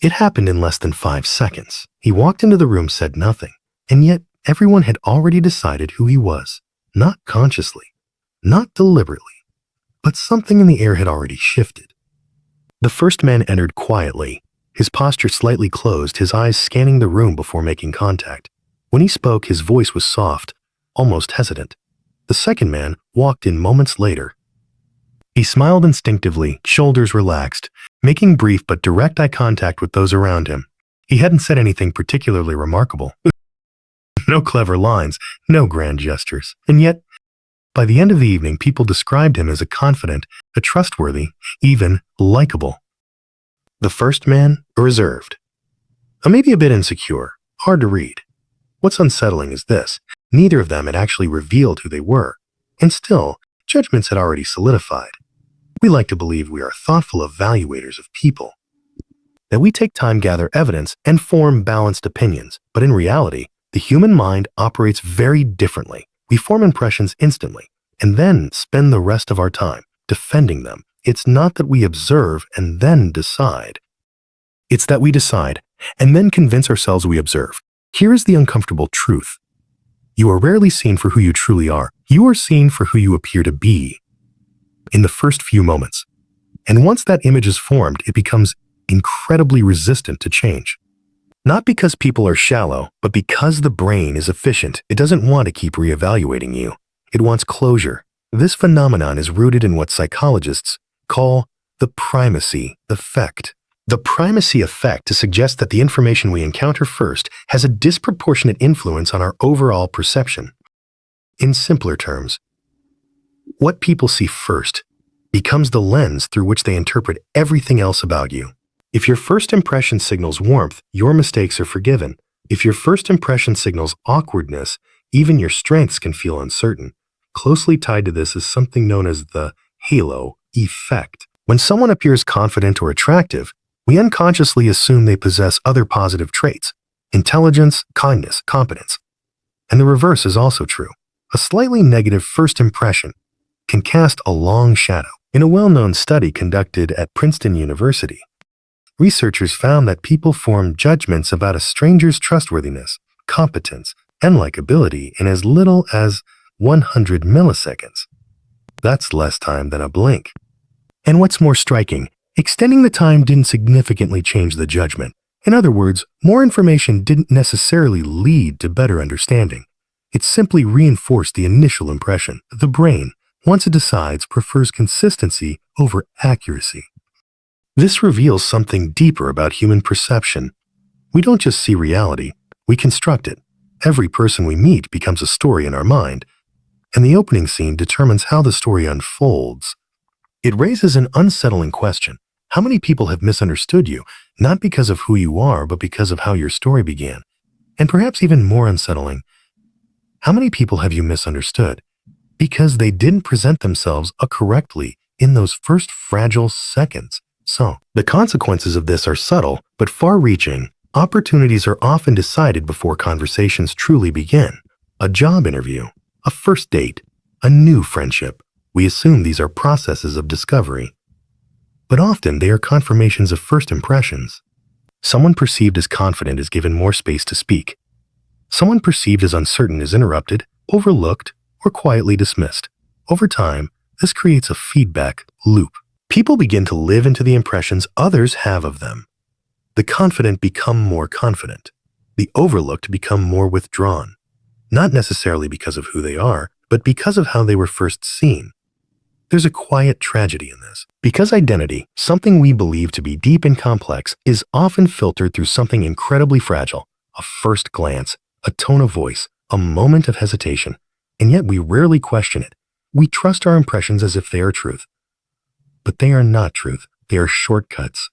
It happened in less than 5 seconds. He walked into the room, said nothing, and yet everyone had already decided who he was. Not consciously, not deliberately, but something in the air had already shifted. The first man entered quietly, his posture slightly closed, his eyes scanning the room before making contact. When he spoke, his voice was soft, almost hesitant. The second man walked in moments later. He smiled instinctively, shoulders relaxed, making brief but direct eye contact with those around him. He hadn't said anything particularly remarkable. No clever lines, no grand gestures. And yet, by the end of the evening, people described him as a confident, a trustworthy, even likable. The first man, reserved. Maybe a bit insecure, hard to read. What's unsettling is this: neither of them had actually revealed who they were, and still, judgments had already solidified. We like to believe we are thoughtful evaluators of people, that we take time, gather evidence, and form balanced opinions, but in reality, the human mind operates very differently. We form impressions instantly, and then spend the rest of our time defending them. It's not that we observe and then decide. It's that we decide and then convince ourselves we observe. Here is the uncomfortable truth. You are rarely seen for who you truly are. You are seen for who you appear to be in the first few moments. And once that image is formed, it becomes incredibly resistant to change. Not because people are shallow, but because the brain is efficient. It doesn't want to keep reevaluating you. It wants closure. This phenomenon is rooted in what psychologists call the primacy effect. The primacy effect suggests that the information we encounter first has a disproportionate influence on our overall perception. In simpler terms, what people see first becomes the lens through which they interpret everything else about you. If your first impression signals warmth, your mistakes are forgiven. If your first impression signals awkwardness, even your strengths can feel uncertain. Closely tied to this is something known as the halo effect. When someone appears confident or attractive, we unconsciously assume they possess other positive traits: intelligence, kindness, competence. And the reverse is also true. A slightly negative first impression can cast a long shadow. In a well-known study conducted at Princeton University, researchers found that people form judgments about a stranger's trustworthiness, competence, and likability in as little as 100 milliseconds. That's less time than a blink. And what's more striking, extending the time didn't significantly change the judgment. In other words, more information didn't necessarily lead to better understanding. It simply reinforced the initial impression. The brain, once it decides, prefers consistency over accuracy. This reveals something deeper about human perception. We don't just see reality, we construct it. Every person we meet becomes a story in our mind, and the opening scene determines how the story unfolds. It raises an unsettling question. How many people have misunderstood you, not because of who you are, but because of how your story began? And perhaps even more unsettling, how many people have you misunderstood because they didn't present themselves correctly in those first fragile seconds? So, the consequences of this are subtle but far-reaching. Opportunities are often decided before conversations truly begin. A job interview, a first date, a new friendship. We assume these are processes of discovery. But often they are confirmations of first impressions. Someone perceived as confident is given more space to speak. Someone perceived as uncertain is interrupted, overlooked, or quietly dismissed. Over time, this creates a feedback loop. People begin to live into the impressions others have of them. The confident become more confident. The overlooked become more withdrawn. Not necessarily because of who they are, but because of how they were first seen. There's a quiet tragedy in this. Because identity, something we believe to be deep and complex, is often filtered through something incredibly fragile: a first glance, a tone of voice, a moment of hesitation, and yet we rarely question it. We trust our impressions as if they are truth. But they are not truth. They are shortcuts.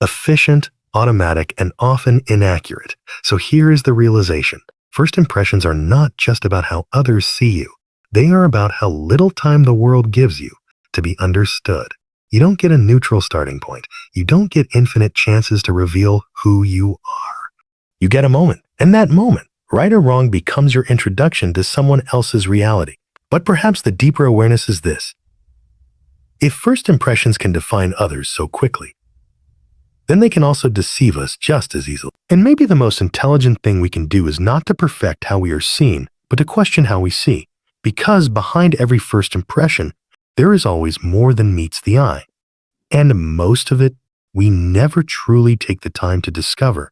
Efficient, automatic, and often inaccurate. So here is the realization. First impressions are not just about how others see you. They are about how little time the world gives you to be understood. You don't get a neutral starting point. You don't get infinite chances to reveal who you are. You get a moment, and that moment, right or wrong, becomes your introduction to someone else's reality. But perhaps the deeper awareness is this: if first impressions can define others so quickly, then they can also deceive us just as easily. And maybe the most intelligent thing we can do is not to perfect how we are seen, but to question how we see. Because behind every first impression, there is always more than meets the eye. And most of it, we never truly take the time to discover